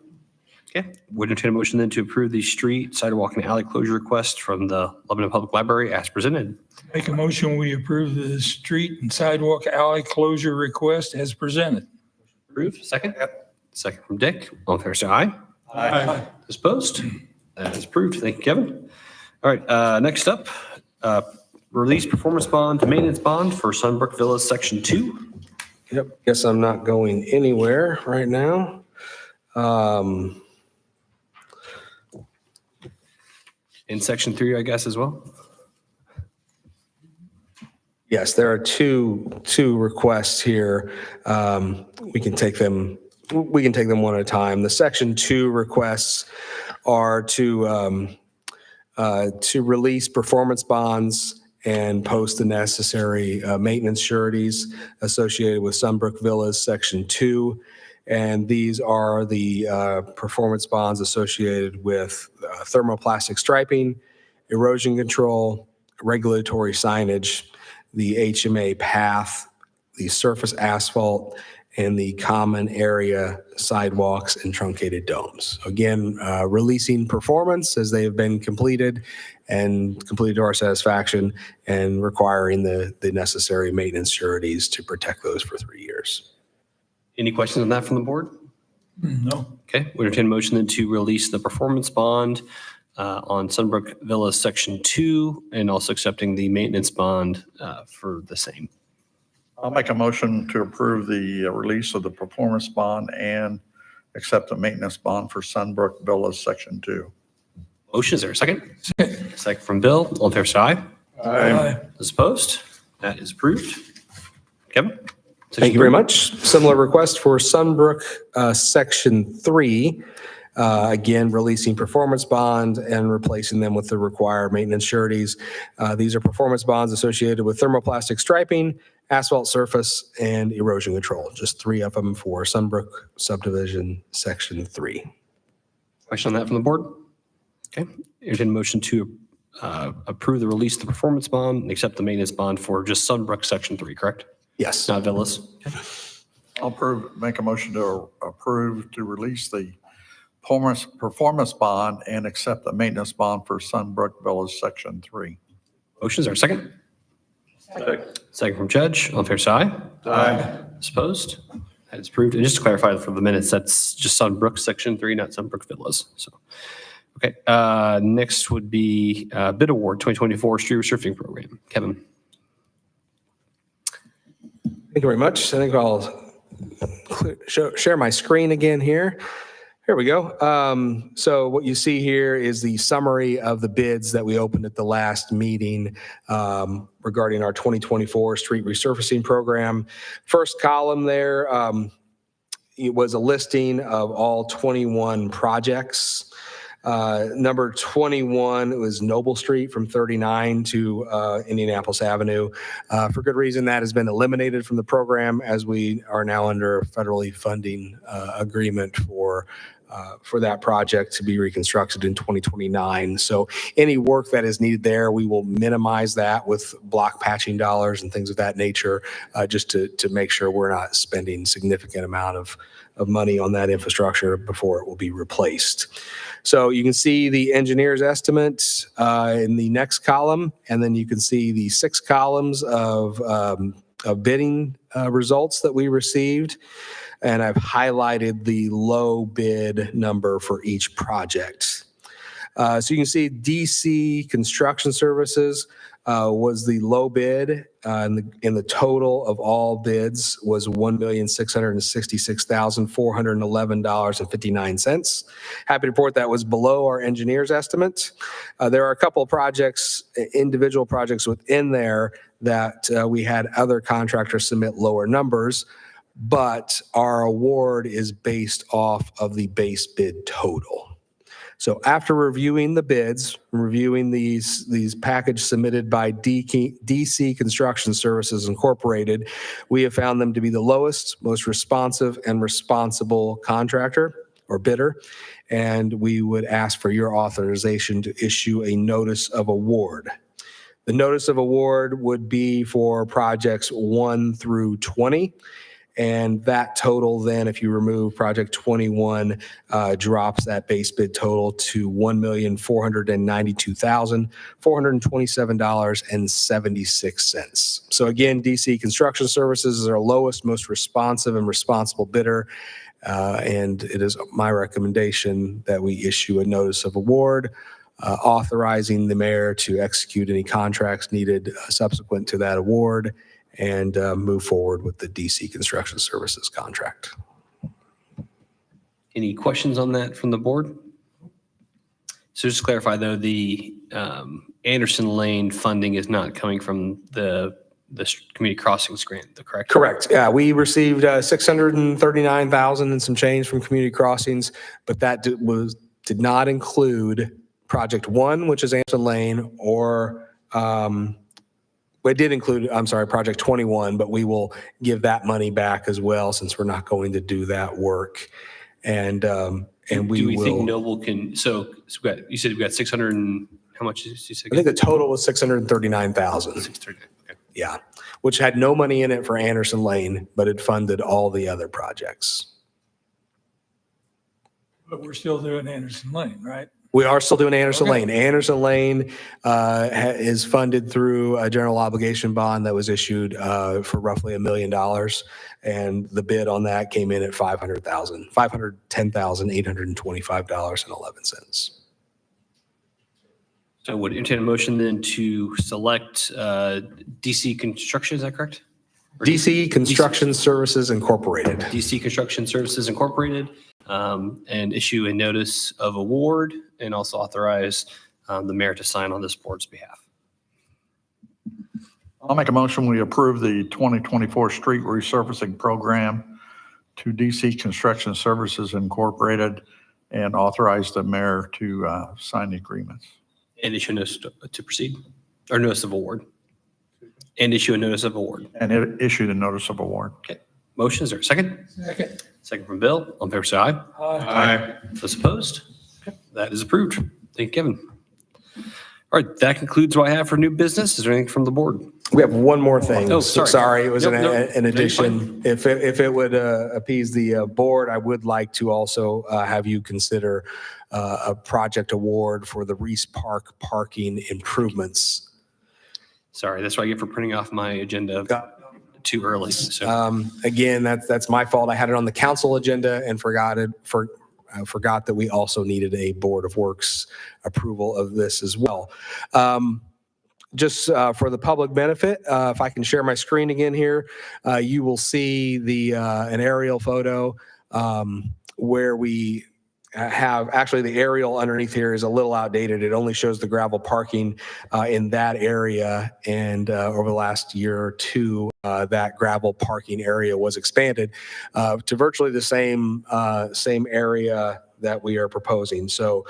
Okay, would entertain a motion then to approve the street, sidewalk, and alley closure request from the Lebanon Public Library as presented. Make a motion, we approve the street and sidewalk alley closure request as presented. Approved. Second? Second from Dick. All in favor, say aye. Aye. Those opposed? That is approved. Thank you, Kevin. All right, next up, release performance bond to maintenance bond for Sunbrook Villas Section 2. Yep, guess I'm not going anywhere right now. In Section 3, I guess, as well. Yes, there are two requests here. We can take them one at a time. The Section 2 requests are to release performance bonds and post the necessary maintenance sureties associated with Sunbrook Villas Section 2. And these are the performance bonds associated with thermoplastic striping, erosion control, regulatory signage, the HMA path, the surface asphalt, and the common area sidewalks and truncated domes. Again, releasing performance as they have been completed and completed to our satisfaction, and requiring the necessary maintenance sureties to protect those for 3 years. Any questions on that from the board? No. Okay, we entertain a motion then to release the performance bond on Sunbrook Villas Section 2, and also accepting the maintenance bond for the same. I'll make a motion to approve the release of the performance bond and accept the maintenance bond for Sunbrook Villas Section 2. Motion, is there a second? Second from Bill. All in favor, say aye. Aye. Those opposed? That is approved. Kevin? Thank you very much. Similar request for Sunbrook Section 3. Again, releasing performance bond and replacing them with the required maintenance sureties. These are performance bonds associated with thermoplastic striping, asphalt surface, and erosion control. Just 3 of them for Sunbrook Subdivision Section 3. Question on that from the board? Okay, entertain a motion to approve the release of the performance bond and accept the maintenance bond for just Sunbrook Section 3, correct? Yes. Not Villas? I'll make a motion to approve to release the performance bond and accept the maintenance bond for Sunbrook Villas Section 3. Motion, is there a second? Second from Judge. All in favor, say aye. Aye. Those opposed? That is approved. And just to clarify for the minutes, that's just Sunbrook Section 3, not Sunbrook Villas. So, okay. Next would be bid award 2024 street resurfacing program. Kevin. Thank you very much. I think I'll share my screen again here. Here we go. So what you see here is the summary of the bids that we opened at the last meeting regarding our 2024 street resurfacing program. First column there, it was a listing of all 21 projects. Number 21 was Noble Street from 39 to Indianapolis Avenue. For good reason, that has been eliminated from the program as we are now under a federally funding agreement for that project to be reconstructed in 2029. So any work that is needed there, we will minimize that with block patching dollars and things of that nature, just to make sure we're not spending significant amount of money on that infrastructure before it will be replaced. So you can see the engineer's estimate in the next column, and then you can see the 6 columns of bidding results that we received. And I've highlighted the low bid number for each project. So you can see DC Construction Services was the low bid, and the total of all bids was $1,666,411.59. Happy to report that was below our engineer's estimate. There are a couple of projects, individual projects within there that we had other contractors submit lower numbers, but our award is based off of the base bid total. So after reviewing the bids, reviewing these packages submitted by DC Construction Services Incorporated, we have found them to be the lowest, most responsive and responsible contractor or bidder. And we would ask for your authorization to issue a notice of award. The notice of award would be for projects 1 through 20. And that total then, if you remove project 21, drops that base bid total to $1,492,427.76. So again, DC Construction Services is our lowest, most responsive and responsible bidder. And it is my recommendation that we issue a notice of award, authorizing the mayor to execute any contracts needed subsequent to that award, and move forward with the DC Construction Services contract. Any questions on that from the board? So just to clarify though, the Anderson Lane funding is not coming from the community crossings grant, correct? Correct. Yeah, we received 639,000 and some change from community crossings, but that did not include Project 1, which is Anderson Lane, or it did include, I'm sorry, Project 21, but we will give that money back as well since we're not going to do that work. And we Do we think will, Noble can, you said we've got 600 and, how much did you say? I think the total was 639,000. 639, okay. Yeah, which had no money in it for Anderson Lane, but it funded all the other projects. But we're still doing Anderson Lane, right? We are still doing Anderson Okay. Lane. Anderson Lane is funded through a general obligation bond that was issued for roughly $1 million. And the bid on that came in at $510,825.11. So would entertain a motion then to select DC Construction, is that correct? Or DC Construction Services Incorporated. DC Construction Services Incorporated, and issue a notice of award and also authorize the mayor to sign on this board's behalf. I'll make a motion, we approve the 2024 street resurfacing program to DC Construction Services Incorporated and authorize the mayor to sign the agreements. And issue a notice to proceed, or notice of award. And issue a notice of award. And issue the notice of award. Okay. Motion, is there a second? Second. Second from Bill. All in favor, say aye. Aye. Those opposed? Okay, that is approved. Thank you, Kevin. All right, that concludes what I have for new business. Is there anything from the board? We have one more thing. Oh, sorry. Sorry, it was Nope, an nope. an No, you're addition. If it would appease the board, I would like to also have you consider a project award for the Reese Park parking improvements. Sorry, that's what I get for printing off my agenda too early. So Again, that's my fault. I had it on the council agenda and forgot that we also needed a Board of Works approval of this as well. Just for the public benefit, if I can share my screen again here, you will see an aerial photo where we have, actually the aerial underneath here is a little outdated. It only shows the gravel parking in that area. And over the last year or two, that gravel parking area was expanded to virtually the same area that we are proposing. So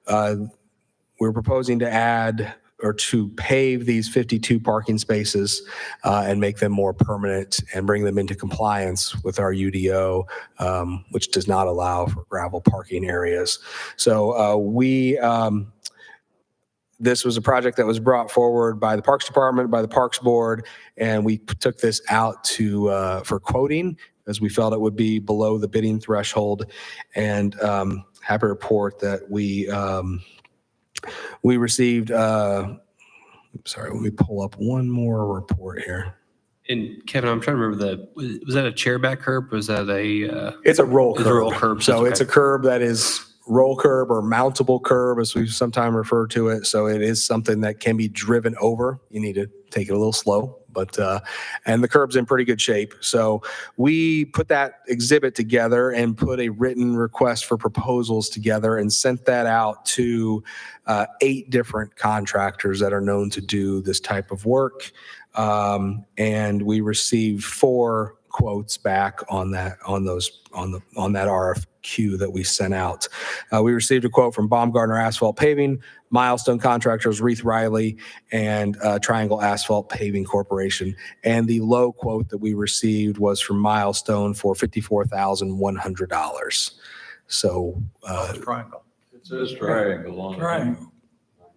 we're proposing to add or to pave these 52 parking spaces and make them more permanent and bring them into compliance with our UDO, which does not allow for gravel parking areas. So this was a project that was brought forward by the Parks Department, by the Parks Board, and we took this out for quoting as we felt it would be below the bidding threshold. And happy to report that we received, sorry, let me pull up one more report here. And Kevin, I'm trying to remember was that a chairback curb? Was that It's a roll curb. It's a roll curb. So okay. it's a curb that is roll curb or mountable curb, as we sometimes refer to it. So it is something that can be driven over. You need to take it a little slow, but and the curb's in pretty good shape. So we put that exhibit together and put a written request for proposals together and sent that out to 8 different contractors that are known to do this type of work. And we received 4 quotes back on that RFQ that we sent out. We received a quote from Baumgartner Asphalt Paving, Milestone Contractors, Reith Riley, and Triangle Asphalt Paving Corporation. And the low quote that we received was from Milestone for $54,100. So Triangle. It says triangle on it. Triangle.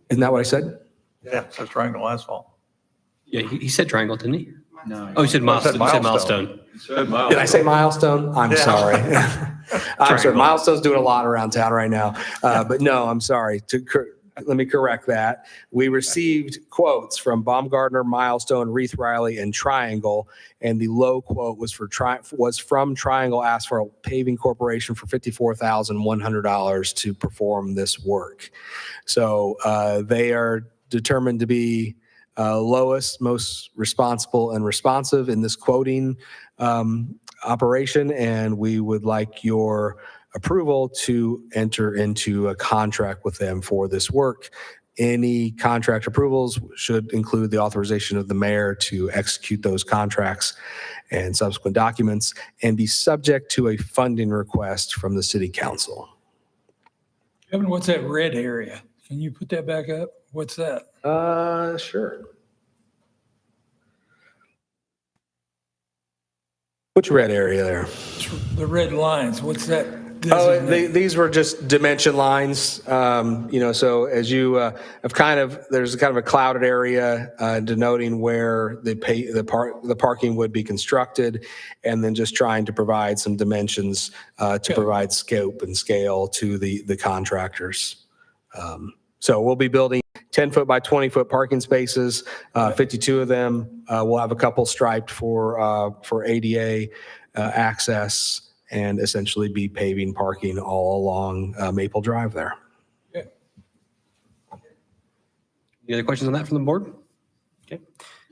isn't that what I said? Yeah, it says Triangle Asphalt. Yeah, he said triangle, didn't he? No. Oh, he said milestone. He said milestone. milestone. It said Did I say Milestone? I'm Yeah. sorry. I'm sorry. Milestone's doing a lot around town right now. But no, I'm sorry. Let me correct that. We received quotes from Baumgartner, Milestone, Reith Riley, and Triangle, and the low quote was from Triangle Asphalt Paving Corporation for $54,100 to perform this work. So they are determined to be lowest, most responsible and responsive in this quoting operation, and we would like your approval to enter into a contract with them for this work. Any contract approvals should include the authorization of the mayor to execute those contracts and subsequent documents and be subject to a funding request from the city council. Kevin, what's that red area? Can you put that back up? What's that? Sure. Which red area there? The red lines, what's that? Oh, designate? these were just dimension lines. So as you have there's kind of a clouded area denoting where the parking would be constructed, and then just trying to provide some dimensions to provide scope and scale to the contractors. So we'll be building 10-foot by 20-foot parking spaces, 52 of them. We'll have a couple striped for ADA access, and essentially be paving parking all along Maple Drive there. Any other questions on that from the board? Okay.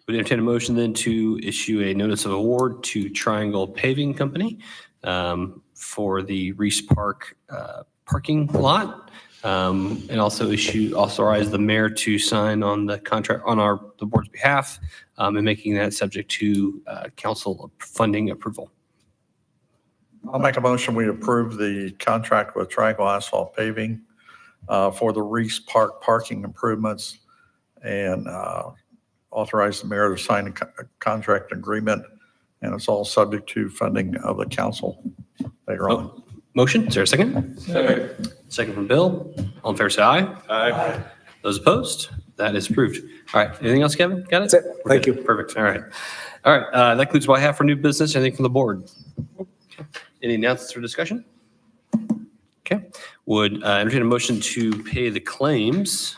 Would entertain a motion then to issue a notice of award to Triangle Paving Company for the Reese Park parking lot, and also authorize the mayor to sign on the contract on the board's behalf, and making that subject to council funding approval. I'll make a motion, we approve the contract with Triangle Asphalt Paving for the Reese Park parking improvements, and authorize the mayor to sign a contract agreement, and it's all subject to funding of the council later on. Motion, is there a second? Second. Second from Bill. All in favor, say aye. Aye. Those opposed? That is approved. All right, anything else, Kevin? Got it? That's it. Thank you. Perfect, all right. All right, that concludes what I have for new business. Anything from the board? Any announcements or discussion? Okay, would entertain a motion to pay the claims.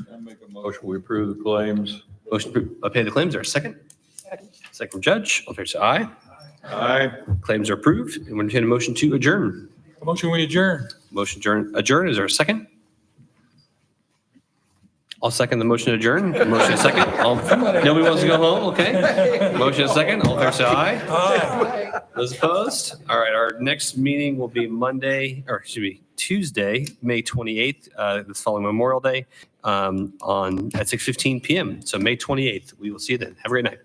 I make a motion, we approve the claims. Motion to pay the claims, is there a second? Second from Judge. All in favor, say aye. Aye. Claims are approved. And we'll entertain a motion to adjourn. Motion we adjourn. Motion adjourn, is there a second? I'll second the motion to adjourn. Motion second. Nobody wants to go home, okay? Motion second. All in favor, say aye. Aye. Those opposed? All right, our next meeting will be Tuesday, May 28th, this following Memorial Day, at 6:15 PM. So May 28th. We will see you then. Have a great night.